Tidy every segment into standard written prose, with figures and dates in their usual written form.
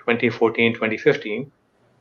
2014-2015,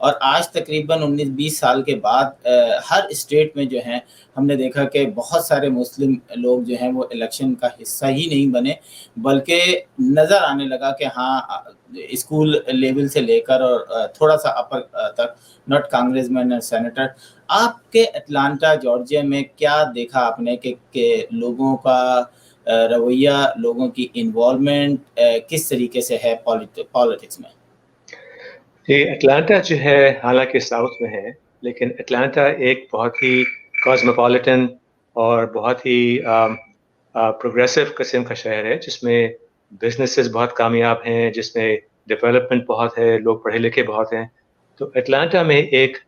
اور آج تقریباً 19-20 سال کے بعد ہر اسٹیٹ میں جو ہیں ہم نے دیکھا کہ بہت سارے مسلم لوگ جو ہیں وہ الیکشن کا حصہ ہی نہیں بنے، بلکہ نظر آنے لگا کہ ہاں اسکول لیول سے لے کر اور تھوڑا سا اپر تک، ناٹ کانگریس مین اور سینیٹر. آپ کے اٹلانٹا جارجیا میں کیا دیکھا آپ نے کہ لوگوں کا رویہ، لوگوں کی انوالومنٹ کس طریقے سے ہے پالیٹکس میں؟ جی، اٹلانٹا جو ہے حالانکہ ساؤتھ میں ہے، لیکن اٹلانٹا ایک بہت ہی کاسموپولیٹن اور بہت ہی پروگریسو قسم کا شہر ہے، جس میں بزنسز بہت کامیاب ہیں، جس میں ڈیولپمنٹ بہت ہے، لوگ پڑھے لکھے بہت ہیں. تو اٹلانٹا میں ایک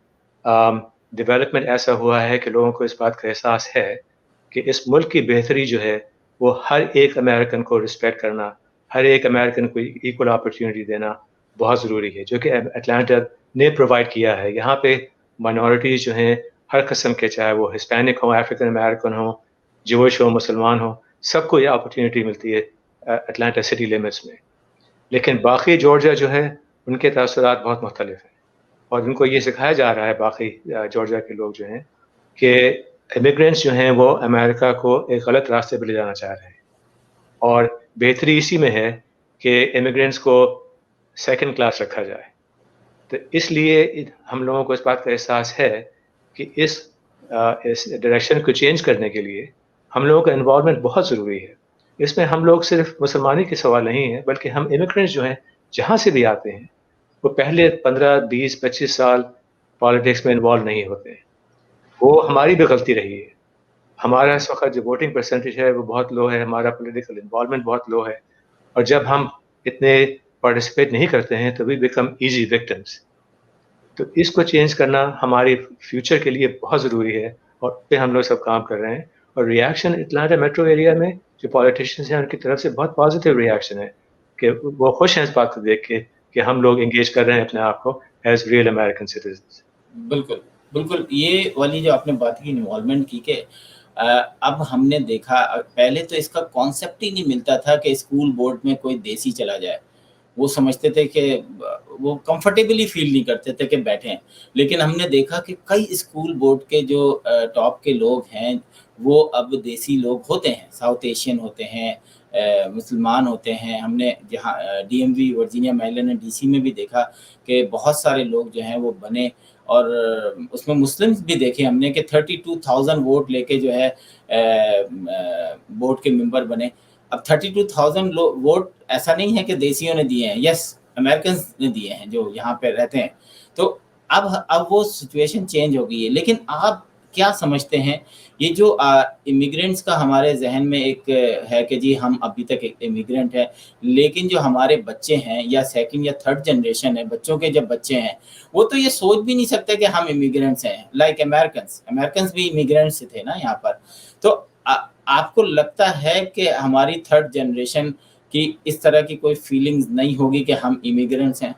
ڈیولپمنٹ ایسا ہوا ہے کہ لوگوں کو اس بات کا احساس ہے کہ اس ملک کی بہتری جو ہے وہ ہر ایک امریکن کو رسپیکٹ کرنا، ہر ایک امریکن کو ایکول اپرچونٹی دینا بہت ضروری ہے، جو کہ اٹلانٹا نے پرووائڈ کیا ہے. یہاں پہ مائنورٹیز جو ہیں ہر قسم کے، چاہے وہ ہسپینک ہوں، افریقن امریکن ہوں، جوش ہوں، مسلمان ہوں، سب کو یہ اپرچونٹی ملتی ہے اٹلانٹا سٹی لیمٹس میں. لیکن باقی جارجیا جو ہے ان کے تاثرات بہت مختلف ہیں، اور ان کو یہ سکھایا جا رہا ہے باقی جارجیا کے لوگ جو ہیں کہ امیگرینٹس جو ہیں وہ امریکہ کو ایک غلط راستے پہ لے جانا چاہ رہے ہیں، اور بہتری اسی میں ہے کہ امیگرینٹس کو سیکنڈ کلاس رکھا جائے. تو اس لیے ہم لوگوں کو اس بات کا احساس ہے کہ اس ڈائریکشن کو چینج کرنے کے لیے ہم لوگوں کا انوالومنٹ بہت ضروری ہے. اس میں ہم لوگ صرف مسلمانی کے سوال نہیں ہے، بلکہ ہم امیگرینٹس جو ہیں جہاں سے بھی آتے ہیں وہ پہلے 15-20-25 سال پالیٹکس میں انوالو نہیں ہوتے ہیں. وہ ہماری بھی غلطی رہی ہے. ہمارا اس وقت جو ووٹنگ پرسنٹیج ہے وہ بہت لو ہے، ہمارا پولیٹیکل انوالومنٹ بہت لو ہے، اور جب ہم اتنے پارٹیسپیٹ نہیں کرتے ہیں تو وی بیکم ایزی وکٹمس. تو اس کو چینج کرنا ہماری فیوچر کے لیے بہت ضروری ہے، اور پہ ہم لوگ سب کام کر رہے ہیں. اور ریاکشن اٹلانٹا میٹرو ایریا میں جو پالیٹیشینس ہیں ان کی طرف سے بہت پازیٹیو ریاکشن ہے، کہ وہ خوش ہیں اس بات کو دیکھ کے کہ ہم لوگ انگیج کر رہے ہیں اپنے آپ کو ایز ریئل امریکن سٹیزنس. بالکل بالکل، یہ والی جو آپ نے بات کی انوالومنٹ کی، کہ اب ہم نے دیکھا پہلے تو اس کا کانسیپٹ ہی نہیں ملتا تھا کہ اسکول بورڈ میں کوئی دیسی چلا جائے. وہ سمجھتے تھے کہ وہ کمفرٹیبلی فیل نہیں کرتے تھے کہ بیٹھیں. لیکن ہم نے دیکھا کہ کئی اسکول بورڈ کے جو ٹاپ کے لوگ ہیں وہ اب دیسی لوگ ہوتے ہیں، ساؤتھ ایشین ہوتے ہیں، مسلمان ہوتے ہیں. ہم نے جہاں D M V Virginia Maryland and D C میں بھی دیکھا کہ بہت سارے لوگ جو ہیں وہ بنے، اور اس میں مسلمز بھی دیکھے ہم نے کہ 32,000 ووٹ لے کے جو ہے بورڈ کے ممبر بنے. اب 32,000 ووٹ ایسا نہیں ہے کہ دیسیوں نے دیے ہیں، یس امریکنز نے دیے ہیں جو یہاں پہ رہتے ہیں. تو اب وہ سچویشن چینج ہو گئی ہے. لیکن آپ کیا سمجھتے ہیں یہ جو امیگرینٹس کا ہمارے ذہن میں ایک ہے کہ جی ہم ابھی تک ایک امیگرینٹ ہے، لیکن جو ہمارے بچے ہیں یا سیکنڈ یا تھرڈ جنریشن ہے، بچوں کے جب بچے ہیں وہ تو یہ سوچ بھی نہیں سکتے کہ ہم امیگرینٹس ہیں، لائک امریکنس بھی امیگرینٹس تھے نا یہاں پر. تو آپ کو لگتا ہے کہ ہماری تھرڈ جنریشن کی اس طرح کی کوئی فیلنگز نہیں ہوگی کہ ہم امیگرینٹس ہیں؟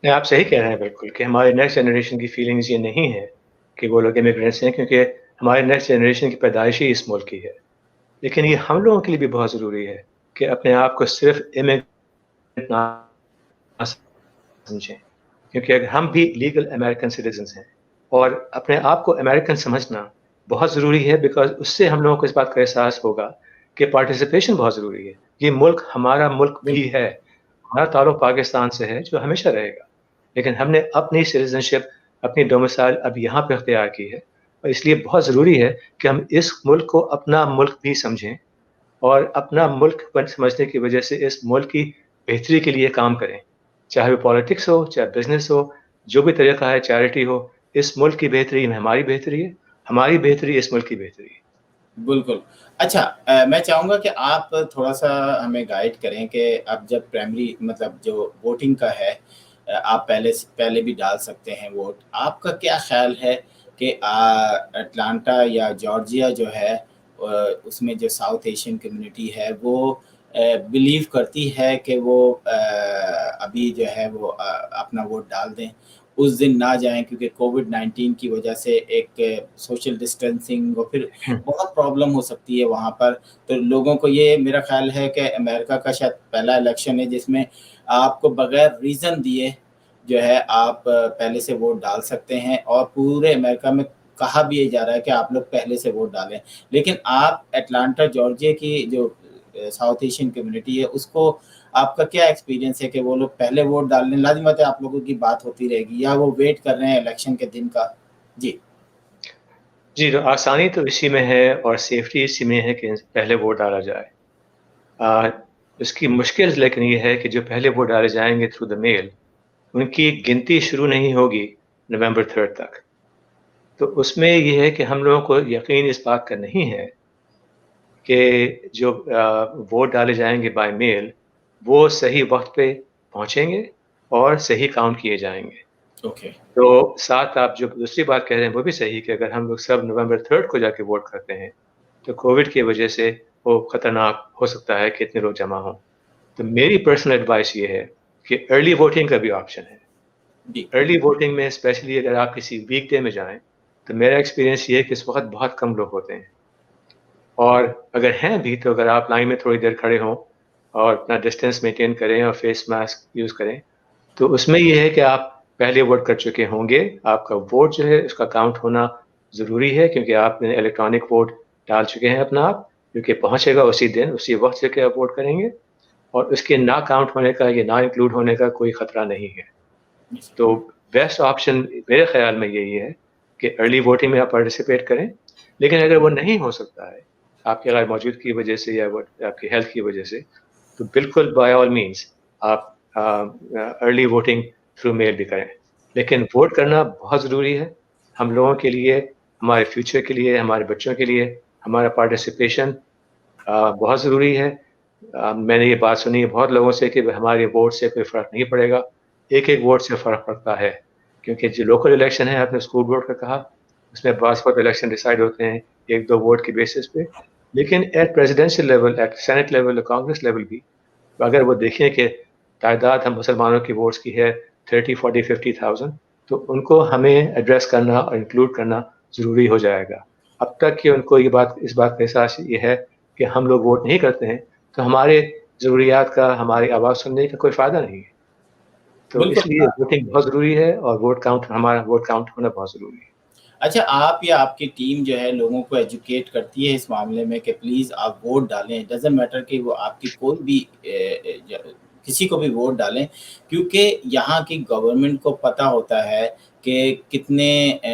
آپ صحیح کہہ رہے ہیں بالکل، کہ ہماری نیکسٹ جنریشن کی فیلنگز یہ نہیں ہے کہ وہ لوگ امیگرینٹس ہیں، کیونکہ ہماری نیکسٹ جنریشن کی پیدائش ہی اس ملک کی ہے. لیکن یہ ہم لوگوں کے لیے بھی بہت ضروری ہے کہ اپنے آپ کو صرف امیگرینٹ نہ سمجھیں، کیونکہ اگر ہم بھی لیگل امریکن سٹیزنس ہیں، اور اپنے آپ کو امریکن سمجھنا بہت ضروری ہے، بیکاز اس سے ہم لوگوں کو اس بات کا احساس ہوگا کہ پارٹیسپیشن بہت ضروری ہے. یہ ملک ہمارا ملک بھی ہے، ہمارا تعلق پاکستان سے ہے جو ہمیشہ رہے گا، لیکن ہم نے اپنی سٹیزن شپ، اپنی ڈومیسائل اب یہاں پہ اختیار کی ہے. اور اس لیے بہت ضروری ہے کہ ہم اس ملک کو اپنا ملک بھی سمجھیں، اور اپنا ملک سمجھنے کی وجہ سے اس ملک کی بہتری کے لیے کام کریں، چاہے وہ پالیٹکس ہو، چاہے بزنس ہو، جو بھی طریقہ ہے، چیریٹی ہو. اس ملک کی بہتری میں ہماری بہتری ہے، ہماری بہتری اس ملک کی بہتری ہے. بالکل. اچھا، میں چاہوں گا کہ آپ تھوڑا سا ہمیں گائیڈ کریں کہ اب جب پرائمری مطلب جو ووٹنگ کا ہے، آپ پہلے بھی ڈال سکتے ہیں ووٹ. آپ کا کیا خیال ہے کہ اٹلانٹا یا جارجیا جو ہے اس میں جو ساؤتھ ایشین کمیونٹی ہے وہ بلیو کرتی ہے کہ وہ ابھی جو ہے وہ اپنا ووٹ ڈال دیں، اس دن نہ جائیں، کیونکہ کووڈ-19 کی وجہ سے ایک سوشل ڈسٹینسنگ اور پھر بہت پرابلم ہو سکتی ہے وہاں پر. تو لوگوں کو یہ میرا خیال ہے کہ امریکہ کا شاید پہلا الیکشن ہے جس میں آپ کو بغیر ریزن دیے جو ہے آپ پہلے سے ووٹ ڈال سکتے ہیں، اور پورے امریکہ میں کہا بھی یہ جا رہا ہے کہ آپ لوگ پہلے سے ووٹ ڈالیں. لیکن آپ اٹلانٹا جارجیا کی جو ساؤتھ ایشین کمیونٹی ہے اس کو آپ کا کیا ایکسپیرینس ہے کہ وہ لوگ پہلے ووٹ ڈالنے؟ لازمت ہے آپ لوگوں کی بات ہوتی رہے گی، یا وہ ویٹ کر رہے ہیں الیکشن کے دن کا؟ جی جی، تو آسانی تو اسی میں ہے اور سیفٹی اسی میں ہے کہ پہلے ووٹ ڈالا جائے. اس کی مشکل لیکن یہ ہے کہ جو پہلے ووٹ ڈالے جائیں گے تھرو دا میل، ان کی گنتی شروع نہیں ہوگی نومبر 3 تک. تو اس میں یہ ہے کہ ہم لوگوں کو یقین اس بات کا نہیں ہے کہ جو ووٹ ڈالے جائیں گے بائی میل وہ صحیح وقت پہ پہنچیں گے اور صحیح کاؤنٹ کیے جائیں گے. اوکے. تو ساتھ آپ جو دوسری بات کہہ رہے ہیں وہ بھی صحیح کہ اگر ہم لوگ سب نومبر 3 کو جا کے ووٹ کرتے ہیں تو کووڈ کی وجہ سے وہ خطرناک ہو سکتا ہے کہ اتنے لوگ جمع ہوں. تو میری پرسنل ایڈوائس یہ ہے کہ ارلی ووٹنگ کا بھی آپشن ہے. جی ارلی ووٹنگ میں اسپیشلی اگر آپ کسی ویک ڈے میں جائیں تو میرا ایکسپیرینس یہ ہے کہ اس وقت بہت کم لوگ ہوتے ہیں، اور اگر ہیں بھی تو اگر آپ لائن میں تھوڑی دیر کھڑے ہوں اور اپنا ڈسٹینس مینٹین کریں اور فیس ماسک یوز کریں تو اس میں یہ ہے کہ آپ پہلے ووٹ کر چکے ہوں گے. آپ کا ووٹ جو ہے اس کا کاؤنٹ ہونا ضروری ہے کیونکہ آپ نے الیکٹرانک ووٹ ڈال چکے ہیں اپنا آپ، کیونکہ پہنچے گا اسی دن اسی وقت سے کہ آپ ووٹ کریں گے، اور اس کے نہ کاؤنٹ ہونے کا یا نہ انکلوڈ ہونے کا کوئی خطرہ نہیں ہے. تو بیسٹ آپشن میرے خیال میں یہی ہے کہ ارلی ووٹنگ میں آپ پارٹیسپیٹ کریں. لیکن اگر وہ نہیں ہو سکتا ہے آپ کی غیر موجودگی کی وجہ سے یا آپ کی ہیلتھ کی وجہ سے، تو بالکل بائی آل مینس آپ ارلی ووٹنگ تھرو میل بھی کریں. لیکن ووٹ کرنا بہت ضروری ہے ہم لوگوں کے لیے، ہمارے فیوچر کے لیے، ہمارے بچوں کے لیے. ہمارا پارٹیسپیشن بہت ضروری ہے. میں نے یہ بات سنی ہے بہت لوگوں سے کہ ہمارے ووٹ سے کوئی فرق نہیں پڑے گا. ایک ووٹ سے فرق پڑتا ہے، کیونکہ جو لوکل الیکشن ہے آپ نے اسکول بورڈ کا کہا، اس میں بعض وقت الیکشن ڈیسائیڈ ہوتے ہیں 1-2 ووٹ کی بیسس پہ. لیکن at presidential level, at senate level, Congress level بھی اگر وہ دیکھیں کہ تعداد ہم مسلمانوں کی ووٹس کی ہے 30, 40, 50,000، تو ان کو ہمیں ایڈریس کرنا اور انکلوڈ کرنا ضروری ہو جائے گا. اب تک کہ ان کو اس بات کا احساس یہ ہے کہ ہم لوگ ووٹ نہیں کرتے ہیں تو ہمارے ضروریات کا، ہماری آواز سننے کا کوئی فائدہ نہیں ہے. تو اس بالکل. لیے ووٹنگ بہت ضروری ہے اور ہمارا ووٹ کاؤنٹ ہونا بہت ضروری ہے. اچھا، آپ یا آپ کی ٹیم جو ہے لوگوں کو ایجوکیٹ کرتی ہے اس معاملے میں کہ پلیز آپ ووٹ ڈالیں، ڈزنٹ میٹر کہ وہ آپ کی کوئی بھی کسی کو بھی ووٹ ڈالیں، کیونکہ یہاں کی گورنمنٹ کو پتہ ہوتا ہے کہ کتنے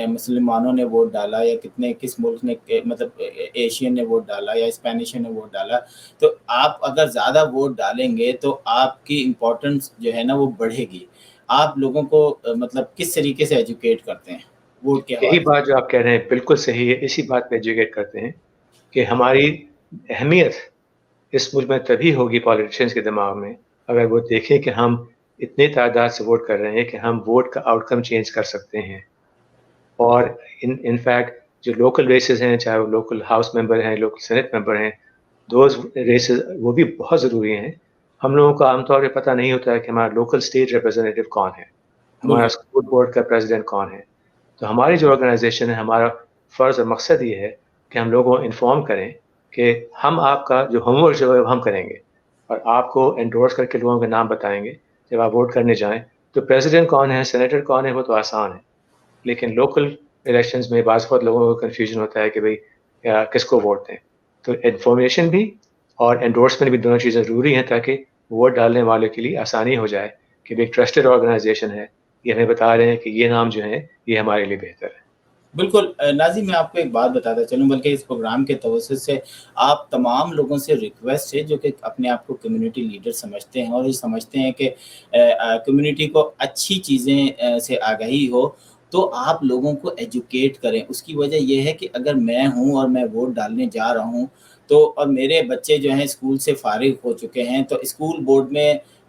مسلمانوں نے ووٹ ڈالا، یا کس ملک نے، مطلب ایشین نے ووٹ ڈالا یا اسپینش نے ووٹ ڈالا. تو آپ اگر زیادہ ووٹ ڈالیں گے تو آپ کی امپورٹنس جو ہے نا وہ بڑھے گی. آپ لوگوں کو مطلب کس طریقے سے ایجوکیٹ کرتے ہیں ووٹ کے یہی حوالے سے؟ بات جو آپ کہہ رہے ہیں بالکل صحیح ہے. اسی بات پہ ایجوکیٹ کرتے ہیں کہ ہماری اہمیت اس ملک میں تبھی ہوگی پالیٹیشینس کے دماغ میں اگر وہ دیکھیں کہ ہم اتنی تعداد سے ووٹ کر رہے ہیں کہ ہم ووٹ کا آؤٹ کم چینج کر سکتے ہیں. اور ان فیکٹ جو لوکل ریسز ہیں، چاہے وہ لوکل ہاؤس ممبر ہیں، لوکل سینٹ ممبر ہیں، دوز ریسز وہ بھی بہت ضروری ہیں. ہم لوگوں کو عام طور پہ پتہ نہیں ہوتا ہے کہ ہمارا لوکل اسٹیٹ ریپرزینٹیو کون ہے، ہمارا بالکل اسکول بورڈ کا پریزیڈنٹ کون ہے. تو ہماری جو آرگنائزیشن ہے، ہمارا فرض اور مقصد یہ ہے کہ ہم لوگوں کو انفارم کریں کہ ہم آپ کا جو ہوم ورک جو ہے وہ ہم کریں گے، اور آپ کو انڈورس کر کے لوگوں کے نام بتائیں گے جب آپ ووٹ کرنے جائیں. تو پریزیڈنٹ کون ہے، سینیٹر کون ہے، وہ تو آسان ہے. لیکن لوکل الیکشنز میں بعض وقت لوگوں کو کنفیوژن ہوتا ہے کہ بھئی کس کو ووٹ دیں. تو انفارمیشن بھی اور انڈورسمنٹ بھی دونوں چیزیں ضروری ہیں تاکہ ووٹ ڈالنے والے کے لیے آسانی ہو جائے کہ ایک ٹرسٹڈ آرگنائزیشن ہے، یہ ہمیں بتا رہے ہیں کہ یہ نام جو ہیں یہ ہمارے لیے بہتر ہے. بالکل. ناظم، میں آپ کو ایک بات بتاتا چلوں، بلکہ اس پروگرام کے توسط سے آپ تمام لوگوں سے ریکویسٹ ہے جو کہ اپنے آپ کو کمیونٹی لیڈر سمجھتے ہیں اور یہ سمجھتے ہیں کہ کمیونٹی کو اچھی چیزیں سے آگاہی ہو، تو آپ لوگوں کو ایجوکیٹ کریں. اس کی وجہ یہ ہے کہ اگر میں ہوں اور میں ووٹ ڈالنے جا رہا ہوں تو، اور میرے بچے جو ہیں اسکول سے فارغ ہو چکے ہیں، تو اسکول بورڈ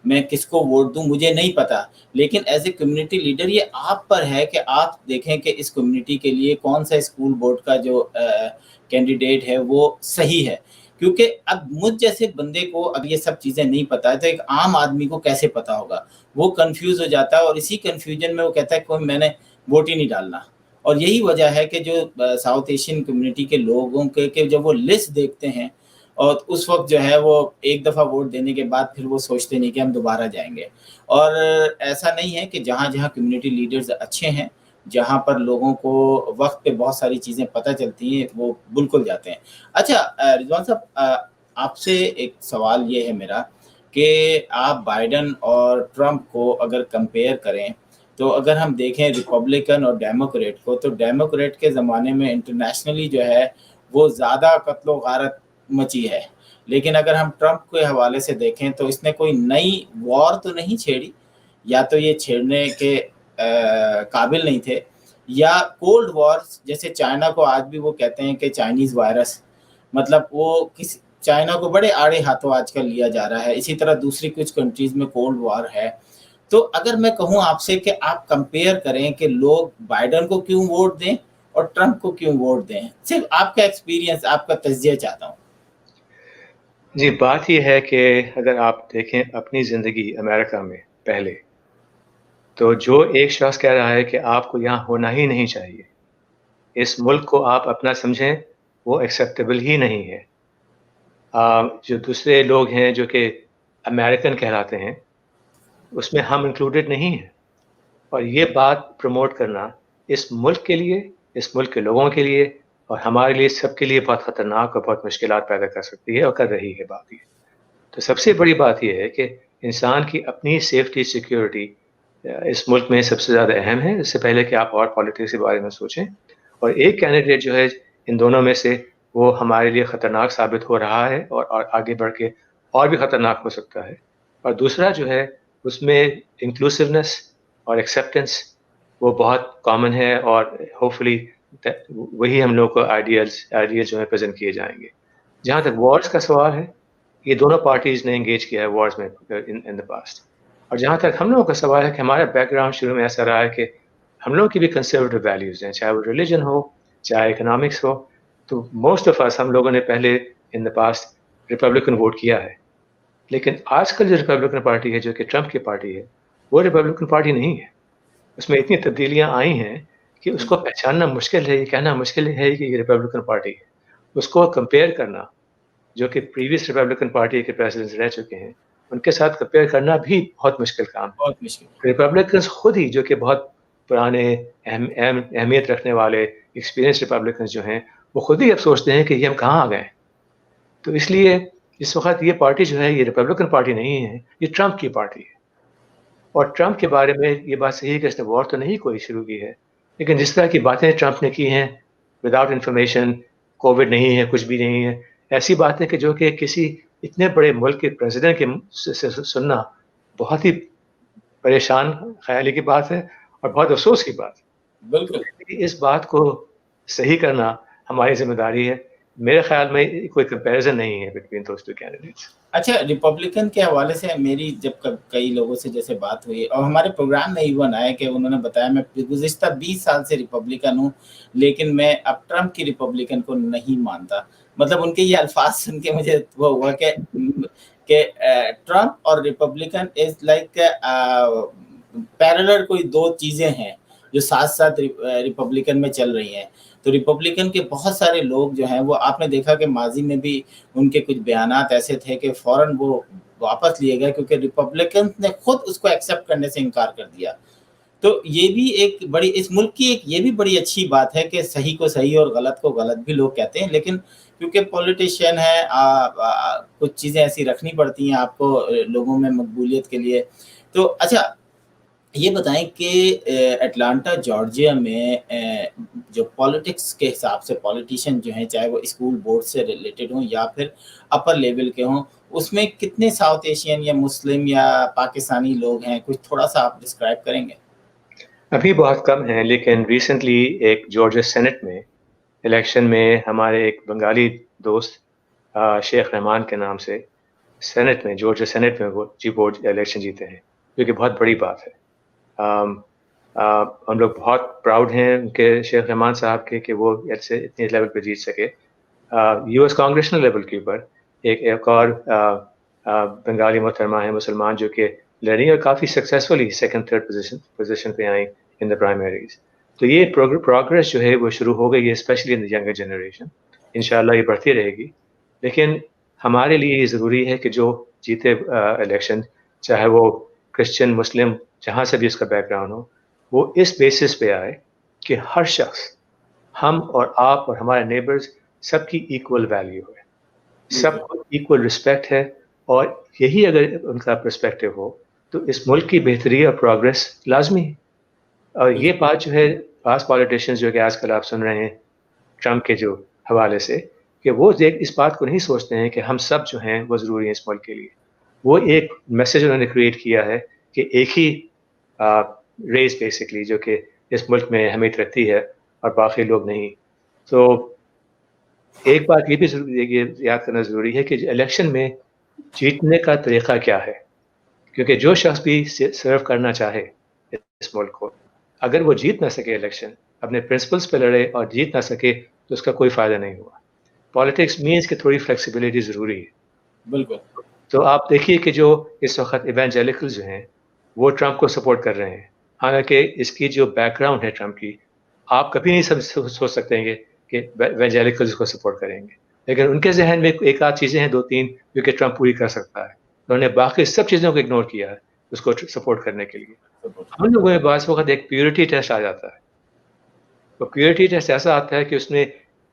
میں کس کو ووٹ دوں مجھے نہیں پتہ. لیکن ایز اے کمیونٹی لیڈر یہ آپ پر ہے کہ آپ دیکھیں کہ اس کمیونٹی کے لیے کون سا اسکول بورڈ کا جو کینڈیڈیٹ ہے وہ صحیح ہے. کیونکہ اب مجھ جیسے بندے کو اب یہ سب چیزیں نہیں پتہ ہے تو ایک عام آدمی کو کیسے پتہ ہوگا؟ وہ کنفیوز ہو جاتا ہے، اور اسی کنفیوژن میں وہ کہتا ہے کہ میں نے ووٹ ہی نہیں ڈالنا. اور یہی وجہ ہے کہ جو ساؤتھ ایشین کمیونٹی کے لوگوں کے جب وہ لسٹ دیکھتے ہیں اور اس وقت جو ہے وہ ایک دفعہ ووٹ دینے کے بعد پھر وہ سوچتے نہیں کہ ہم دوبارہ جائیں گے. اور ایسا نہیں ہے کہ جہاں جہاں کمیونٹی لیڈرز اچھے ہیں, جہاں پر لوگوں کو وقت پہ بہت ساری چیزیں پتہ چلتی ہیں, وہ بالکل جاتے ہیں. اچھا رضوان صاحب, آپ سے ایک سوال یہ ہے میرا کہ آپ بائیڈن اور ٹرمپ کو اگر کمپیئر کریں تو اگر ہم دیکھیں ریپبلکن اور ڈیموکریٹ کو, تو ڈیموکریٹ کے زمانے میں انٹرنیشنلی جو ہے وہ زیادہ قتل و غارت مچی ہے, لیکن اگر ہم ٹرمپ کے حوالے سے دیکھیں تو اس نے کوئی نئی وار تو نہیں چھیڑی, یا تو یہ چھیڑنے کے قابل نہیں تھے, یا کولڈ وار جیسے چائنا کو آج بھی وہ کہتے ہیں کہ چائنیز وائرس, مطلب وہ چائنا کو بڑے آڑے ہاتھوں آج کل لیا جا رہا ہے. اسی طرح دوسری کچھ کنٹریز میں کولڈ وار ہے. تو اگر میں کہوں آپ سے کہ آپ کمپیئر کریں کہ لوگ بائیڈن کو کیوں ووٹ دیں اور ٹرمپ کو کیوں ووٹ دیں, صرف آپ کا ایکسپیرینس, آپ کا تجزیہ چاہتا ہوں. جی, بات یہ ہے کہ اگر آپ دیکھیں اپنی زندگی امریکہ میں پہلے, تو جو ایک شخص کہہ رہا ہے کہ آپ کو یہاں ہونا ہی نہیں چاہیے, اس ملک کو آپ اپنا سمجھیں, وہ ایکسیپٹیبل ہی نہیں ہے. جو دوسرے لوگ ہیں جو کہ امریکن کہلاتے ہیں, اس میں ہم انکلوڈیڈ نہیں ہیں. اور یہ بات پروموٹ کرنا اس ملک کے لیے, اس ملک کے لوگوں کے لیے اور ہمارے لیے, سب کے لیے بہت خطرناک اور بہت مشکلات پیدا کر سکتی ہے, اور کر رہی ہے بات یہ. تو سب سے بڑی بات یہ ہے کہ انسان کی اپنی سیفٹی, سیکیورٹی اس ملک میں سب سے زیادہ اہم ہے, اس سے پہلے کہ آپ اور پالیٹکس کے بارے میں سوچیں. اور ایک کینڈیڈیٹ جو ہے ان دونوں میں سے, وہ ہمارے لیے خطرناک ثابت ہو رہا ہے, اور آگے بڑھ کے اور بھی خطرناک ہو سکتا ہے. اور دوسرا جو ہے اس میں انکلوسیونیس اور ایکسیپٹنس وہ بہت کامن ہے, اور ہوپ فلی وہی ہم لوگ کو آئیڈیلز جو ہے پریزنٹ کیے جائیں گے. جہاں تک وارز کا سوال ہے, یہ دونوں پارٹیز نے انگیج کیا ہے وارز میں ان دا پاسٹ. اور جہاں تک ہم لوگوں کا سوال ہے کہ ہمارا بیک گراؤنڈ شروع میں ایسا رہا ہے کہ ہم لوگوں کی بھی کنسرویٹو ویلیوز ہیں, چاہے وہ ریلیجن ہو, چاہے اکنامکس ہو. تو موسٹ آف اس, ہم لوگوں نے پہلے ان دا پاسٹ ریپبلکن ووٹ کیا ہے. لیکن آج کل جو ریپبلکن پارٹی ہے, جو کہ ٹرمپ کی پارٹی ہے, وہ ریپبلکن پارٹی نہیں ہے. اس میں اتنی تبدیلیاں آئی ہیں کہ اس کو پہچاننا مشکل ہے, یہ کہنا مشکل ہے کہ یہ ریپبلکن پارٹی ہے. اس کو کمپیئر کرنا, جو کہ پریویس ریپبلکن پارٹی کے پریزیڈنٹس رہ چکے ہیں, ان کے ساتھ کمپیئر کرنا بھی بہت مشکل کام ہے. بہت مشکل. ریپبلکنس خود ہی, جو کہ بہت پرانے اہمیت رکھنے والے ایکسپیرینس ریپبلکنس جو ہیں, وہ خود ہی اب سوچتے ہیں کہ یہ ہم کہاں آ گئے. تو اس لیے اس وقت یہ پارٹی جو ہے, یہ ریپبلکن پارٹی نہیں ہے, یہ ٹرمپ کی پارٹی ہے. اور ٹرمپ کے بارے میں یہ بات صحیح ہے کہ اس نے وار تو نہیں کوئی شروع کی ہے, لیکن جس طرح کی باتیں ٹرمپ نے کی ہیں وداؤٹ انفارمیشن, کووڈ نہیں ہے, کچھ بھی نہیں ہے, ایسی باتیں کہ جو کہ کسی اتنے بڑے ملک کے پریزیڈنٹ کے سننا بہت ہی پریشان خیالی کی بات ہے, اور بہت افسوس کی بات. تو بالکل. اس بات کو صحیح کرنا ہماری ذمہ داری ہے. میرے خیال میں کوئی کمپیریزن نہیں ہے بٹوین دوز ٹو کینڈیڈیٹس. اچھا, ریپبلکن کے حوالے سے میری جب کئی لوگوں سے جیسے بات ہوئی, اور ہمارے پروگرام میں ایون آیا کہ انہوں نے بتایا میں گزشتہ 20 سال سے ریپبلکن ہوں, لیکن میں اب ٹرمپ کی ریپبلکن کو نہیں مانتا. مطلب ان کے یہ الفاظ سن کے مجھے وہ ہوا کہ ٹرمپ اور ریپبلکن از لائک پیرلر, کوئی دو چیزیں ہیں جو ساتھ ساتھ ریپبلکن میں چل رہی ہیں. تو ریپبلکن کے بہت سارے لوگ جو ہیں, وہ آپ نے دیکھا کہ ماضی میں بھی ان کے کچھ بیانات ایسے تھے کہ فوراً وہ واپس لیے گئے, کیونکہ ریپبلکن نے خود اس کو ایکسیپٹ کرنے سے انکار کر دیا. تو یہ بھی ایک بڑی, اس ملک کی ایک یہ بھی بڑی اچھی بات ہے کہ صحیح کو صحیح اور غلط کو غلط بھی لوگ کہتے ہیں, لیکن کیونکہ پولیٹیشین ہے, کچھ چیزیں ایسی رکھنی پڑتی ہیں آپ کو لوگوں میں مقبولیت کے لیے. تو اچھا یہ بتائیں کہ اٹلانٹا جارجیا میں جو پولیٹکس کے حساب سے پولیٹیشین جو ہیں, چاہے وہ اسکول بورڈ سے ریلیٹڈ ہوں یا پھر اپر لیول کے ہوں, اس میں کتنے ساؤتھ ایشین یا مسلم یا پاکستانی لوگ ہیں, کچھ تھوڑا سا آپ ڈسکرائب کریں گے؟ ابھی بہت کم ہیں, لیکن ریسنٹلی ایک جارجیا سینٹ میں الیکشن میں ہمارے ایک بنگالی دوست شیخ رحمان کے نام سے سینٹ میں, جارجیا سینٹ میں وہ بورڈ الیکشن جیتے ہیں, جو کہ بہت بڑی بات ہے. ہم لوگ بہت پراؤڈ ہیں ان کے, شیخ رحمان صاحب کے, کہ وہ ایسے اتنے لیول پہ جیت سکے. یو ایس کانگریشنل لیول کے اوپر ایک اور بنگالی محترمہ ہیں مسلمان, جو کہ لڑی اور کافی سکسیزفلی سیکنڈ تھرڈ پوزیشن پہ آئیں ان دا پرائمریز. تو یہ پروگرس جو ہے وہ شروع ہو گئی ہے, especially in the younger generation. انشاءاللہ یہ بڑھتی رہے گی. لیکن ہمارے لیے یہ ضروری ہے کہ جو جیتے الیکشن، چاہے وہ کرسچن مسلم جہاں سے بھی اس کا بیک گراؤنڈ ہو، وہ اس بیسس پہ آئے کہ ہر شخص، ہم اور آپ اور ہمارے نیبرز، سب کی ایکول ویلیو ہے، سب کو ایکول رسپیکٹ ہے، اور یہی اگر ان کا پرسپیکٹو ہو تو اس ملک کی بہتری اور پروگرس لازمی ہے. اور یہ بات جو ہے بعض پالیٹیشینز جو کہ آج کل آپ سن رہے ہیں ٹرمپ کے جو حوالے سے، کہ وہ اس بات کو نہیں سوچتے ہیں کہ ہم سب جو ہیں وہ ضروری ہیں اس ملک کے لیے. وہ ایک میسج انہوں نے کریٹ کیا ہے کہ ایک ہی ریس بیسکلی جو کہ اس ملک میں اہمیت رکھتی ہے اور باقی لوگ نہیں. تو ایک بات یہ بھی یہ یاد کرنا ضروری ہے کہ الیکشن میں جیتنے کا طریقہ کیا ہے، کیونکہ جو شخص بھی سرو کرنا چاہے اس ملک کو، اگر وہ جیت نہ سکے الیکشن، اپنے پرنسپلس پہ لڑے اور جیت نہ سکے تو اس کا کوئی فائدہ نہیں ہوا. پالیٹکس مینس کہ تھوڑی فلیکسیبلٹی ضروری ہے. بالکل. تو آپ دیکھیے کہ جو اس وقت ایونجیلیکل جو ہیں وہ ٹرمپ کو سپورٹ کر رہے ہیں، حالانکہ اس کی جو بیک گراؤنڈ ہے ٹرمپ کی، آپ کبھی نہیں سوچ سکتے ہیں کہ ایونجیلیکل کو سپورٹ کریں گے، لیکن ان کے ذہن میں ایک آدھ چیزیں ہیں، 2-3 جو کہ ٹرمپ پوری کر سکتا ہے. انہوں نے باقی سب چیزوں کو اگنور کیا ہے اس کو سپورٹ کرنے کے لیے. ہم لوگوں میں بعض وقت ایک پیورٹی ٹیسٹ آ جاتا ہے. تو پیورٹی ٹیسٹ ایسا آتا ہے کہ اس میں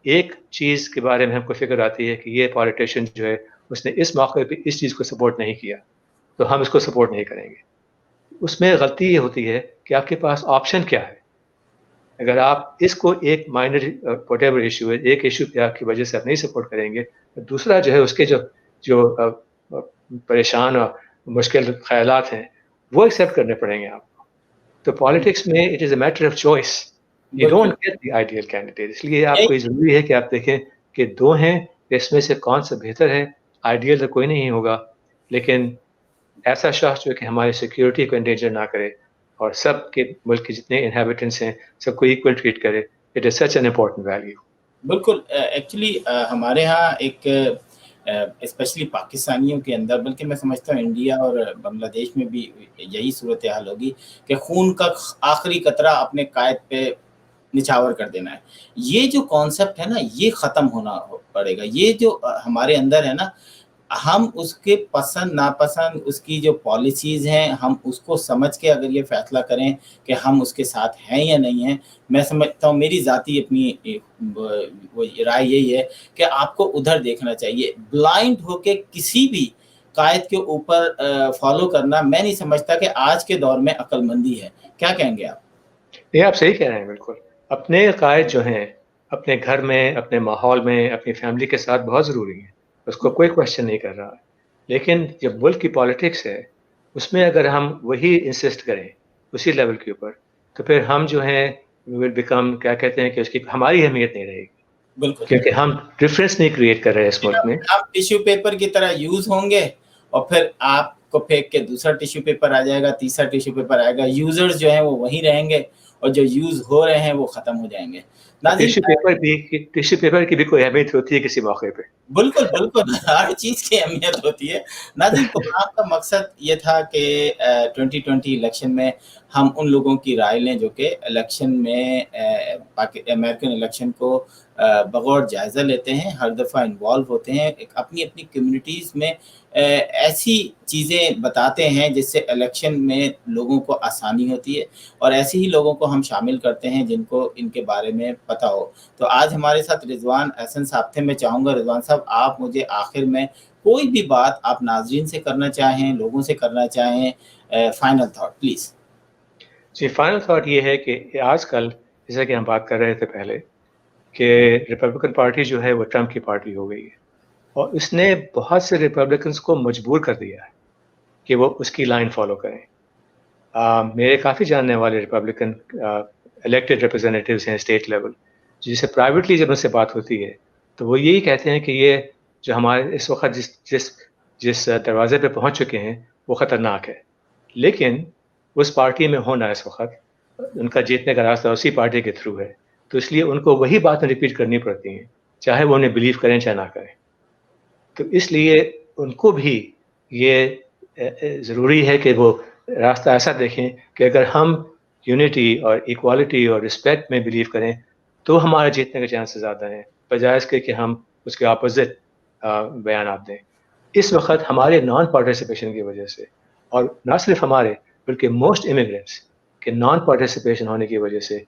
ایک چیز کے بارے میں ہم کو فکر آتی ہے کہ یہ پالیٹیشین جو ہے اس نے اس موقع پہ اس چیز کو سپورٹ نہیں کیا تو ہم اس کو سپورٹ نہیں کریں گے. اس میں غلطی یہ ہوتی ہے کہ آپ کے پاس آپشن کیا ہے. اگر آپ اس کو ایک مائنر واٹ ایور ایشو ہے، ایک ایشو کی وجہ سے آپ نہیں سپورٹ کریں گے، دوسرا جو ہے اس کے جو پریشان اور مشکل خیالات ہیں وہ ایکسیپٹ کرنے پڑیں گے آپ کو. تو پالیٹکس میں it is a matter of choice. You don't get the ideal candidate. اس لیے آپ کو یہ ضروری ہے کہ آپ دیکھیں کہ دو ہیں، اس میں سے کون سا بہتر ہے. آئیڈیل تو کوئی نہیں ہوگا، لیکن ایسا شخص جو کہ ہماری سیکیورٹی کو انڈینجر نہ کرے اور سب کے ملک کے جتنے انہیبیٹنٹس ہیں سب کو ایکول ٹریٹ کرے. It is such an important value. بالکل. ایکچولی ہمارے ہاں ایک اسپیشلی پاکستانیوں کے اندر، بلکہ میں سمجھتا ہوں انڈیا اور بنگلہ دیش میں بھی یہی صورتحال ہوگی کہ خون کا آخری قطرہ اپنے قائد پہ نچھاور کر دینا ہے. یہ جو کانسیپٹ ہے نا، یہ ختم ہونا پڑے گا. یہ جو ہمارے اندر ہے نا، ہم اس کے پسند ناپسند اس کی جو پالیسیز ہیں، ہم اس کو سمجھ کے اگر یہ فیصلہ کریں کہ ہم اس کے ساتھ ہیں یا نہیں ہیں. میں سمجھتا ہوں، میری ذاتی اپنی رائے یہی ہے کہ آپ کو ادھر دیکھنا چاہیے. بلائنڈ ہو کے کسی بھی قائد کے اوپر فالو کرنا میں نہیں سمجھتا کہ آج کے دور میں عقل مندی ہے. کیا کہیں گے آپ؟ یہ آپ صحیح کہہ رہے ہیں. بالکل اپنے قائد جو ہیں اپنے گھر میں، اپنے ماحول میں، اپنی فیملی کے ساتھ بہت ضروری ہیں، اس کو کوئی کوشچن نہیں کر رہا. لیکن جب ملک کی پالیٹکس ہے اس میں اگر ہم وہی انسسٹ کریں اسی لیول کے اوپر، تو پھر ہم جو ہیں ول بیکم، کیا کہتے ہیں کہ اس کی ہماری اہمیت نہیں رہے گی. بالکل. کیونکہ ہم ڈفرینس نہیں کریٹ کر رہے اس ملک میں. ہم ٹیشو پیپر کی طرح یوز ہوں گے اور پھر آپ کو پھینک کے دوسرا ٹیشو پیپر آ جائے گا، تیسرا ٹیشو پیپر آئے گا. یوزرز جو ہیں وہ وہیں رہیں گے اور جو یوز ہو رہے ہیں وہ ختم ہو جائیں گے. ٹیشو پیپر کی بھی کوئی اہمیت ہوتی ہے کسی موقع پہ. بالکل بالکل، ہر چیز کی اہمیت ہوتی ہے. ناظرین، پروگرام کا مقصد یہ تھا کہ 2020 الیکشن میں ہم ان لوگوں کی رائے لیں جو کہ الیکشن میں امریکن الیکشن کو بغور جائزہ لیتے ہیں، ہر دفعہ انوالو ہوتے ہیں، اپنی اپنی کمیونٹیز میں ایسی چیزیں بتاتے ہیں جس سے الیکشن میں لوگوں کو آسانی ہوتی ہے، اور ایسے ہی لوگوں کو ہم شامل کرتے ہیں جن کو ان کے بارے میں پتہ ہو. تو آج ہمارے ساتھ رضوان احسن صاحب تھے. میں چاہوں گا رضوان صاحب آپ مجھے آخر میں کوئی بھی بات آپ ناظرین سے کرنا چاہیں، لوگوں سے کرنا چاہیں، فائنل تھاٹ پلیز. جی، فائنل تھاٹ یہ ہے کہ آج کل جیسا کہ ہم بات کر رہے تھے پہلے کہ ریپبلکن پارٹی جو ہے وہ ٹرمپ کی پارٹی ہو گئی ہے، اور اس نے بہت سے ریپبلکنس کو مجبور کر دیا ہے کہ وہ اس کی لائن فالو کریں. میرے کافی جاننے والے ریپبلکن الیکٹڈ ریپرزینیٹیوز ہیں اسٹیٹ لیول، جس سے پرائیویٹلی جب ان سے بات ہوتی ہے تو وہ یہی کہتے ہیں کہ یہ جو ہمارے اس وقت جس دروازے پہ پہنچ چکے ہیں وہ خطرناک ہے. لیکن اس پارٹی میں ہونا اس وقت ان کا جیتنے کا راستہ اسی پارٹی کے تھرو ہے، تو اس لیے ان کو وہی باتیں ریپیٹ کرنی پڑتی ہیں چاہے وہ انہیں بلیو کریں چاہے نہ کریں. تو اس لیے ان کو بھی یہ ضروری ہے کہ وہ راستہ ایسا دیکھیں کہ اگر ہم یونٹی اور ایکوالٹی اور رسپیکٹ میں بلیو کریں تو ہمارے جیتنے کے چانسز زیادہ ہیں، بجائے اس کے کہ ہم اس کے اپوزٹ بیانات دیں. اس وقت ہمارے نان پارٹیسپیشن کی وجہ سے، اور نہ صرف ہمارے بلکہ موسٹ امیگرینٹس کے نان پارٹیسپیشن ہونے کی وجہ سے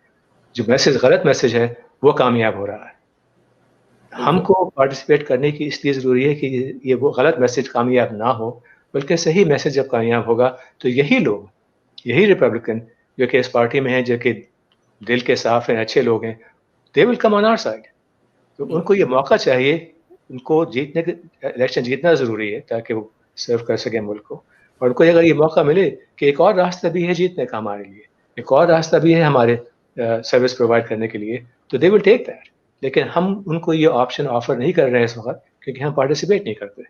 جو میسج، غلط میسج ہے، وہ کامیاب ہو رہا ہے. ہم کو پارٹیسپیٹ کرنے کی اس لیے ضروری ہے کہ یہ وہ غلط میسج کامیاب نہ ہو، بلکہ صحیح میسج جب کامیاب ہوگا تو یہی لوگ، یہی ریپبلکن جو کہ اس پارٹی میں ہیں، جو کہ دل کے صاف ہیں، اچھے لوگ ہیں، دے ول کم آن آور سائڈ. تو ان کو یہ موقع چاہیے، ان کو جیتنے کے، الیکشن جیتنا ضروری ہے تاکہ وہ سرو کر سکیں ملک کو. اور ان کو اگر یہ موقع ملے کہ ایک اور راستہ بھی ہے جیتنے کا ہمارے لیے، ایک اور راستہ بھی ہے ہمارے سروس پرووائڈ کرنے کے لیے، تو دے ول ٹیک دیٹ. لیکن ہم ان کو یہ آپشن آفر نہیں کر رہے ہیں اس وقت کیونکہ ہم پارٹیسپیٹ نہیں کرتے.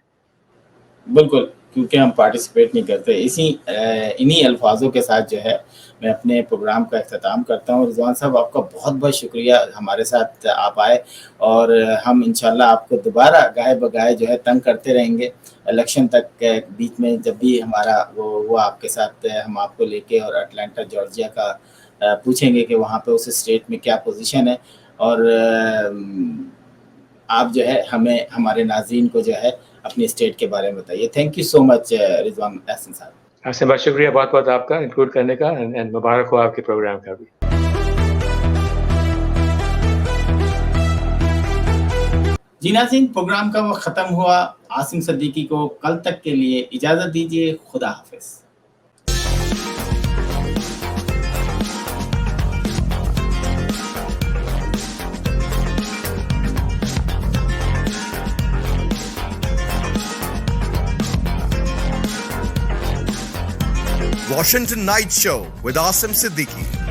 بالکل، کیونکہ ہم پارٹیسپیٹ نہیں کرتے. انہی الفاظوں کے ساتھ جو ہے میں اپنے پروگرام کا اختتام کرتا ہوں. رضوان صاحب، آپ کا بہت بہت شکریہ، ہمارے ساتھ آپ آئے، اور ہم انشاءاللہ آپ کو دوبارہ گائے بگائے جو ہے تنگ کرتے رہیں گے الیکشن تک. بیچ میں جب بھی ہمارا وہ آپ کے ساتھ، ہم آپ کو لے کے اور اٹلانٹا جارجیا کا پوچھیں گے کہ وہاں پہ اس اسٹیٹ میں کیا پوزیشن ہے، اور آپ جو ہے ہمیں، ہمارے ناظرین کو جو ہے اپنی اسٹیٹ کے بارے میں بتائیے. تھینک یو سو مچ رضوان احسن صاحب. آپ سے بہت شکریہ بہت بہت آپ کا انکلوڈ کرنے کا، اینڈ مبارک ہو آپ کے پروگرام کا بھی. جی ناظرین، پروگرام کا وقت ختم ہوا. عاصم صدیقی کو کل تک کے لیے اجازت دیجیے. خدا حافظ. Washington Night Show with Asim Siddiqui.